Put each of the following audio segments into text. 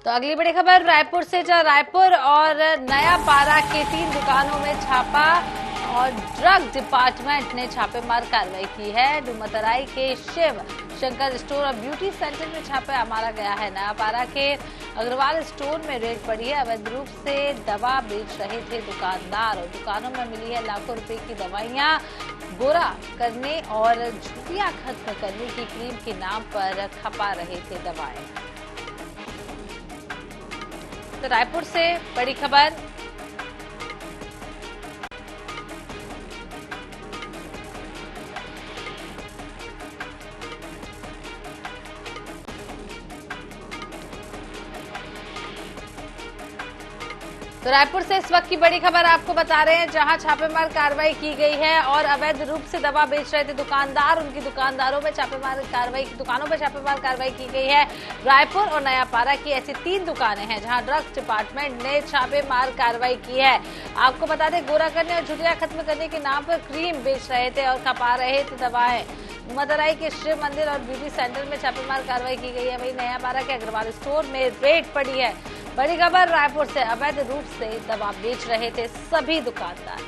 तो अगली बड़ी खबर रायपुर से, जहां रायपुर और नया पारा के 3 दुकानों में छापा और ड्रग डिपार्टमेंट ने छापेमार कार्रवाई की है। डुमतराई के शिव शंकर स्टोर और ब्यूटी सेंटर में छापा मारा गया है। नया पारा के अग्रवाल स्टोर में रेड पड़ी है। अवैध रूप से दवा बेच रहे थे दुकानदार और दुकानों में मिली है लाखों रुपए की दवाइयां। गोरा करने और झुर्रियां खत्म करने की क्रीम के नाम पर खपा रहे थे दवाएं। तो रायपुर से बड़ी खबर, तो रायपुर से इस वक्त की बड़ी खबर आपको बता रहे हैं, जहां छापेमार कार्रवाई की गई है और अवैध रूप से दवा बेच रहे थे दुकानदार, उनकी दुकानदारों पे छापेमार कार्रवाई, दुकानों पर छापेमार कार्रवाई की गई है। रायपुर और नया पारा की ऐसी 3 दुकानें हैं जहां ड्रग्स डिपार्टमेंट ने छापेमार कार्रवाई की है। आपको बता दें, गोरा करने और झुर्रियां खत्म करने के नाम पर क्रीम बेच रहे थे और खपा रहे थे दवाएं। मदराई के शिव मंदिर और ब्यूटी सेंटर में छापेमार कार्रवाई की गई है। वहीं नया पारा के अग्रवाल स्टोर में रेड पड़ी है। बड़ी खबर रायपुर से, अवैध रूप से दवा बेच रहे थे सभी दुकानदार।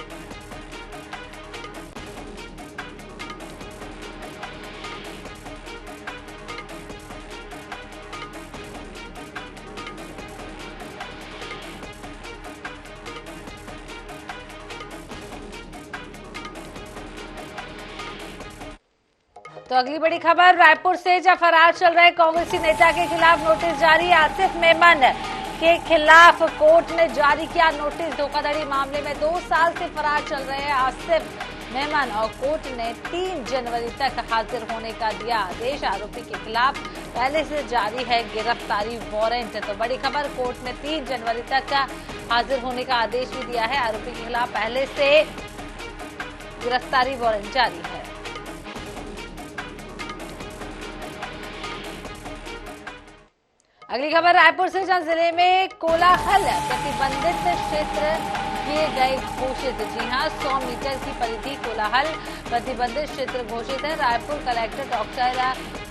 तो अगली बड़ी खबर रायपुर से, जहां फरार चल रहे कांग्रेसी नेता के खिलाफ नोटिस जारी। आसिफ मेमन के खिलाफ कोर्ट ने जारी किया नोटिस। धोखाधड़ी मामले में 2 साल से फरार चल रहे हैं आसिफ मेमन और कोर्ट ने 3 जनवरी तक हाजिर होने का दिया आदेश। आरोपी के खिलाफ पहले से जारी है गिरफ्तारी वारंट। तो बड़ी खबर, कोर्ट ने 3 जनवरी तक हाजिर होने का आदेश भी दिया है। आरोपी के खिलाफ पहले से गिरफ्तारी वारंट जारी है। अगली खबर रायपुर से, जहां जिले में कोलाहल प्रतिबंधित क्षेत्र किए गए घोषित। जी हां, 100 मीटर की परिधि कोलाहल प्रतिबंधित क्षेत्र घोषित है। रायपुर कलेक्टर डॉक्टर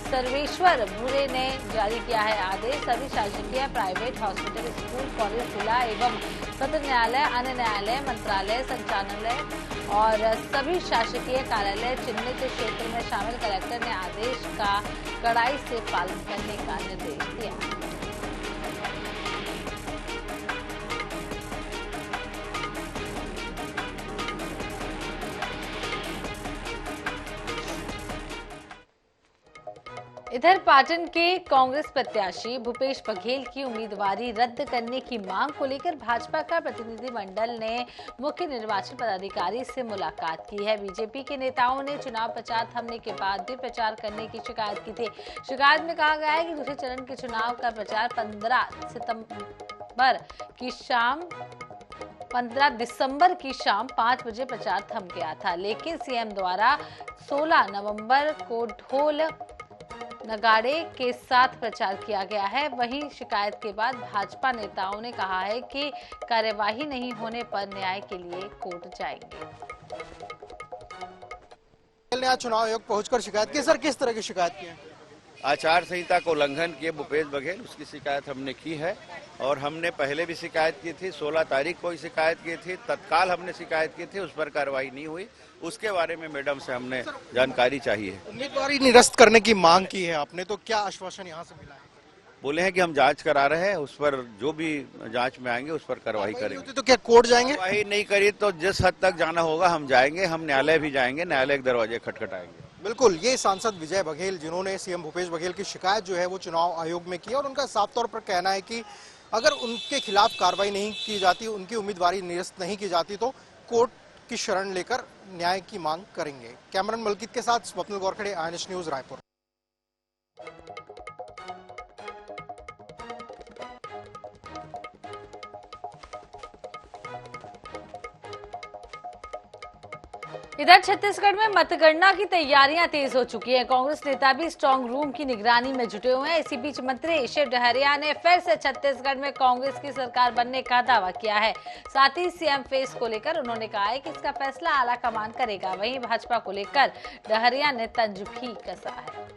सर्वेश्वर भूरे ने जारी किया है आदेश। सभी शासकीय प्राइवेट हॉस्पिटल, स्कूल, कॉलेज, जिला एवं सत्र न्यायालय, अन्य न्यायालय, मंत्रालय, संचालनालय और सभी शासकीय कार्यालय चिन्हित क्षेत्र में शामिल। कलेक्टर ने आदेश का कड़ाई से पालन करने का निर्देश दिया। इधर पाटन के कांग्रेस प्रत्याशी भूपेश बघेल की उम्मीदवारी रद्द करने की मांग को लेकर भाजपा का प्रतिनिधिमंडल ने मुख्य निर्वाचन पदाधिकारी से मुलाकात की है। बीजेपी के नेताओं ने चुनाव प्रचार थमने के बाद भी प्रचार करने की शिकायत की थी। शिकायत में कहा गया है कि दूसरे चरण के चुनाव का प्रचार 15 दिसंबर की शाम 5 बजे प्रचार थम गया था, लेकिन सीएम द्वारा 16 नवंबर को ढोल नगाड़े के साथ प्रचार किया गया है। वहीं शिकायत के बाद भाजपा नेताओं ने कहा है कि कार्यवाही नहीं होने पर न्याय के लिए कोर्ट जाएंगे। चुनाव आयोग पहुंचकर शिकायत की। सर, किस तरह की शिकायत की है? आचार संहिता को उल्लंघन किए भूपेश बघेल, उसकी शिकायत हमने की है और हमने पहले भी शिकायत की थी। 16 तारीख को ही शिकायत की थी, तत्काल हमने शिकायत की थी, उस पर कार्रवाई नहीं हुई। उसके बारे में मैडम से हमने जानकारी चाहिए। उम्मीदवारी निरस्त करने की मांग की है आपने, तो क्या आश्वासन यहाँ से मिला है? बोले हैं कि हम जांच करा रहे हैं, उस पर जो भी जांच में आएंगे उस पर कार्रवाई करेंगे। तो क्या कोर्ट जाएंगे? कार्रवाई नहीं करी तो जिस हद तक जाना होगा हम जाएंगे, हम न्यायालय भी जाएंगे, न्यायालय के दरवाजे खटखटाएंगे। बिल्कुल, ये सांसद विजय बघेल जिन्होंने सीएम भूपेश बघेल की शिकायत जो है वो चुनाव आयोग में की और उनका साफ तौर पर कहना है कि अगर उनके खिलाफ कार्रवाई नहीं की जाती, उनकी उम्मीदवारी निरस्त नहीं की जाती तो कोर्ट की शरण लेकर न्याय की मांग करेंगे। कैमरन मलकित के साथ स्वप्निल गोरखड़े, INS न्यूज, रायपुर। इधर छत्तीसगढ़ में मतगणना की तैयारियां तेज हो चुकी हैं। कांग्रेस नेता भी स्ट्रांग रूम की निगरानी में जुटे हुए हैं। इसी बीच मंत्री शिव डहरिया ने फिर से छत्तीसगढ़ में कांग्रेस की सरकार बनने का दावा किया है। साथ ही सीएम फेस को लेकर उन्होंने कहा है कि इसका फैसला आला कमान करेगा। वहीं भाजपा को लेकर डहरिया ने तंज भी कसा है।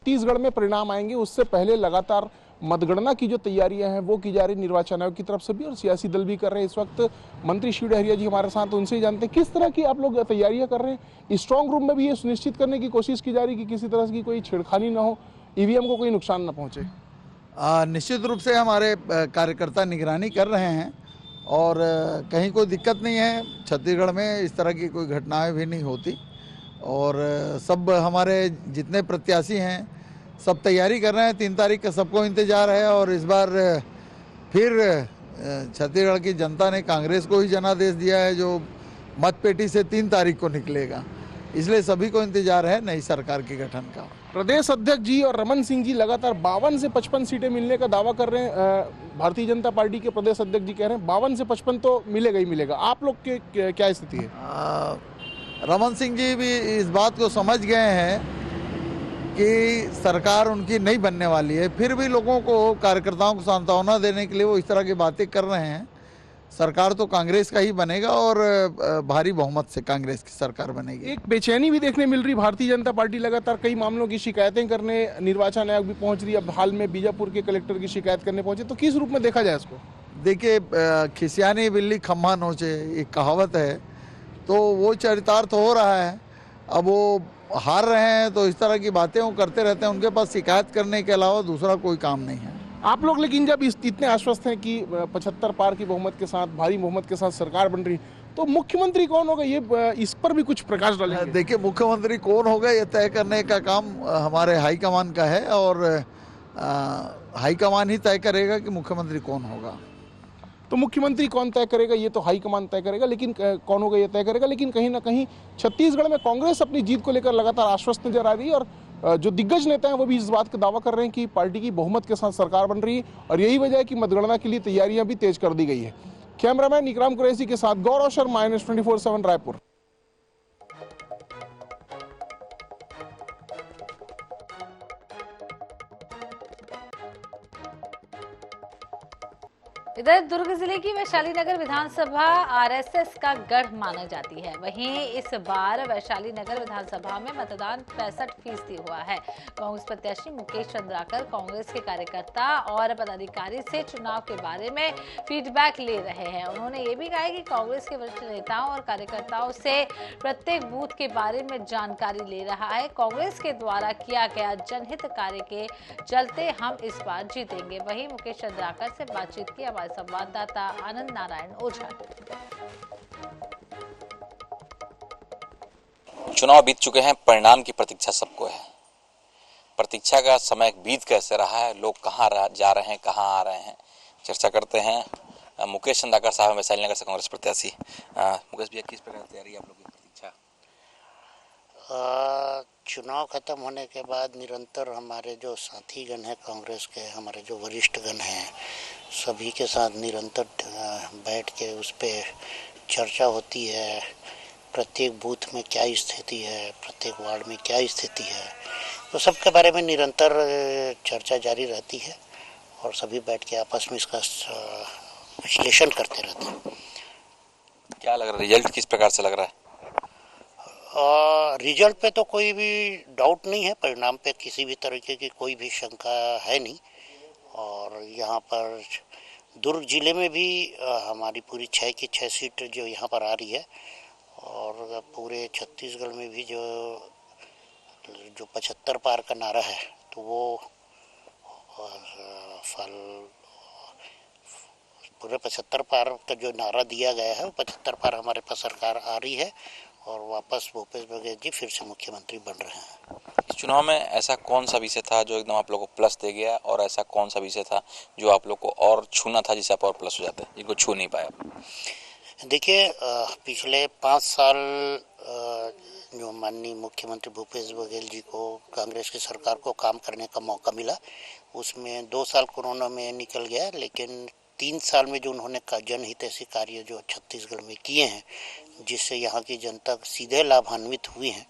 छत्तीसगढ़ में परिणाम आएंगे, उससे पहले लगातार मतगणना की जो तैयारियां हैं वो की जा रही निर्वाचन आयोग की तरफ से भी और सियासी दल भी कर रहे हैं। इस वक्त मंत्री शिव डहरिया जी हमारे साथ, उनसे जानते हैं किस तरह की आप लोग तैयारियां कर रहे हैं। स्ट्रांग रूम में भी ये सुनिश्चित करने की कोशिश की जा रही है कि किसी तरह की कोई छेड़खानी ना हो, ईवीएम को कोई नुकसान ना पहुंचे। निश्चित रूप से हमारे कार्यकर्ता निगरानी कर रहे हैं और कहीं कोई दिक्कत नहीं है। छत्तीसगढ़ में इस तरह की कोई घटनाएं भी नहीं होती और सब हमारे जितने प्रत्याशी हैं सब तैयारी कर रहे हैं। 3 तारीख का सबको इंतजार है और इस बार फिर छत्तीसगढ़ की जनता ने कांग्रेस को ही जनादेश दिया है जो मतपेटी से 3 तारीख को निकलेगा, इसलिए सभी को इंतजार है नई सरकार के गठन का। प्रदेश अध्यक्ष जी और रमन सिंह जी लगातार 52 से 55 सीटें मिलने का दावा कर रहे हैं। भारतीय जनता पार्टी के प्रदेश अध्यक्ष जी कह रहे हैं 52 से 55 तो मिलेगा ही मिलेगा। आप लोग के क्या स्थिति है? रमन सिंह जी भी इस बात को समझ गए हैं कि सरकार उनकी नहीं बनने वाली है, फिर भी लोगों को, कार्यकर्ताओं को सांत्वना देने के लिए वो इस तरह की बातें कर रहे हैं। सरकार तो कांग्रेस का ही बनेगा और भारी बहुमत से कांग्रेस की सरकार बनेगी। एक बेचैनी भी देखने मिल रही, भारतीय जनता पार्टी लगातार कई मामलों की शिकायतें करने निर्वाचन आयोग भी पहुंच रही है। अब हाल में बीजापुर के कलेक्टर की शिकायत करने पहुंचे, तो किस रूप में देखा जाए इसको? देखिए, खिसियानी बिल्ली खम्भा नोचे, एक कहावत है, तो वो चरितार्थ हो रहा है। अब वो हार रहे हैं तो इस तरह की बातें वो करते रहते हैं, उनके पास शिकायत करने के अलावा दूसरा कोई काम नहीं है। आप लोग लेकिन जब इतने आश्वस्त हैं कि 75 पार की बहुमत के साथ, भारी बहुमत के साथ सरकार बन रही, तो मुख्यमंत्री कौन होगा, ये इस पर भी कुछ प्रकाश डालेंगे? देखिए, मुख्यमंत्री कौन होगा ये तय करने का काम हमारे हाईकमान का है और हाईकमान ही तय करेगा कि मुख्यमंत्री कौन होगा। तो मुख्यमंत्री कौन तय करेगा ये तो हाईकमान तय करेगा, लेकिन कौन होगा ये तय करेगा। लेकिन कहीं ना कहीं छत्तीसगढ़ में कांग्रेस अपनी जीत को लेकर लगातार आश्वस्त नजर आ रही है और जो दिग्गज नेता हैं वो भी इस बात का दावा कर रहे हैं कि पार्टी की बहुमत के साथ सरकार बन रही है और यही वजह है कि मतगणना के लिए तैयारियां भी तेज कर दी गई है। कैमरामैन इकराम कुरैशी के साथ गौरव शर्मा, NS 24/7 रायपुर। इधर दुर्ग जिले की वैशाली नगर विधानसभा आरएसएस का गढ़ माना जाती है। वहीं इस बार वैशाली नगर विधानसभा में मतदान 65% हुआ है। कांग्रेस प्रत्याशी मुकेश चंद्राकर कांग्रेस के कार्यकर्ता और पदाधिकारी से चुनाव के बारे में फीडबैक ले रहे हैं। उन्होंने ये भी कहा है कि कांग्रेस के वरिष्ठ नेताओं और कार्यकर्ताओं से प्रत्येक बूथ के बारे में जानकारी ले रहा है। कांग्रेस के द्वारा किया गया जनहित कार्य के चलते हम इस बार जीतेंगे। वहीं मुकेश चंद्राकर से बातचीत की हमारे संवाददाता आनंद नारायण ओझा। चुनाव बीत चुके हैं, परिणाम की प्रतीक्षा सबको है। प्रतीक्षा का समय बीत कैसे रहा है, लोग कहाँ जा रहे हैं, कहाँ आ रहे हैं, चर्चा करते हैं। मुकेश चंद्राकर साहब वैशाली नगर से कांग्रेस प्रत्याशी। मुकेश भैया, किस प्रकार तैयारी है आप लोगों की प्रतीक्षा? चुनाव खत्म होने के बाद निरंतर हमारे जो साथीगण हैं कांग्रेस के, हमारे जो वरिष्ठगण हैं, सभी के साथ निरंतर बैठ के उस पर चर्चा होती है। प्रत्येक बूथ में क्या स्थिति है, प्रत्येक वार्ड में क्या स्थिति है, तो सबके बारे में निरंतर चर्चा जारी रहती है और सभी बैठ के आपस में इसका विश्लेषण करते रहते हैं। क्या लग रहा है, रिजल्ट किस प्रकार से लग रहा है? रिजल्ट पे तो कोई भी डाउट नहीं है, परिणाम पे किसी भी तरीके की कोई भी शंका है नहीं। और यहाँ पर दुर्ग जिले में भी हमारी पूरी 6 की 6 सीट जो यहाँ पर आ रही है और पूरे छत्तीसगढ़ में भी जो 75 पार का नारा है, तो वो पूरे 75 पार का जो नारा दिया गया है वो 75 पार हमारे पास सरकार आ रही है और वापस भूपेश बघेल जी फिर से मुख्यमंत्री बन रहे हैं। इस चुनाव में ऐसा कौन सा विषय था जो एकदम आप लोगों को प्लस दे गया और ऐसा कौन सा विषय था जो आप लोग को और छूना था जिससे आप और प्लस हो जाते, जिनको छू नहीं पाया? देखिए, पिछले 5 साल जो माननीय मुख्यमंत्री भूपेश बघेल जी को, कांग्रेस की सरकार को काम करने का मौका मिला, उसमें 2 साल कोरोना में निकल गया, लेकिन 3 साल में जो उन्होंने जनहितैषी कार्य जो छत्तीसगढ़ में किए हैं, जिससे यहाँ की जनता सीधे लाभान्वित हुई हैं,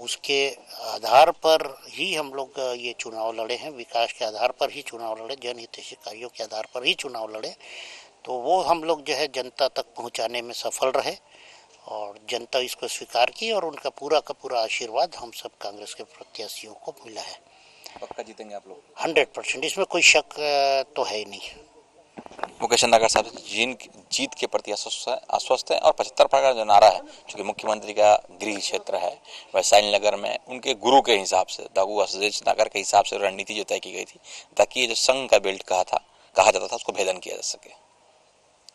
उसके आधार पर ही हम लोग ये चुनाव लड़े हैं। विकास के आधार पर ही चुनाव लड़े, जनहितैषी कार्यों के आधार पर ही चुनाव लड़े, तो वो हम लोग जो है जनता तक पहुँचाने में सफल रहे और जनता इसको स्वीकार की और उनका पूरा का पूरा आशीर्वाद हम सब कांग्रेस के प्रत्याशियों को मिला है। पक्का जीतेंगे आप लोग? 100%, इसमें कोई शक तो है ही नहीं। मुकेश अंदाकर साहब जीत के प्रति आश्वस्त है और 75 का जो नारा है, चूंकि मुख्यमंत्री का गृह क्षेत्र है वैशाली नगर में, उनके गुरु के हिसाब से दागू आशीष नगर के हिसाब से रणनीति जो तय की गई थी ताकि ये जो संघ का बेल्ट कहा जाता था उसको भेदन किया जा सके।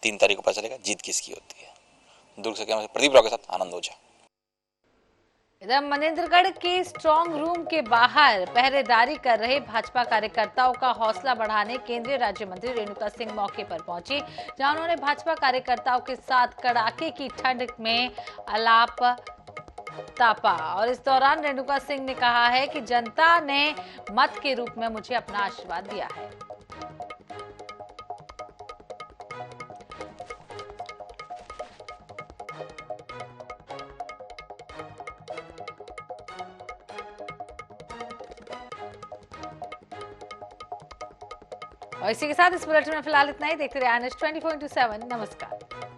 3 तारीख को पता चलेगा जीत किसकी होती है। दुर्ग से कैमरा प्रदीप राव के साथ आनंद ओझा। इधर मनेंद्रगढ़ के स्ट्रांग रूम के बाहर पहरेदारी कर रहे भाजपा कार्यकर्ताओं का हौसला बढ़ाने केंद्रीय राज्य मंत्री रेणुका सिंह मौके पर पहुंची, जहां उन्होंने भाजपा कार्यकर्ताओं के साथ कड़ाके की ठंड में आलाप तापा। और इस दौरान रेणुका सिंह ने कहा है कि जनता ने मत के रूप में मुझे अपना आशीर्वाद दिया है। और इसी के साथ इस बुलेटिन में फिलहाल इतना ही। देखते रहिए NH 24/7। नमस्कार।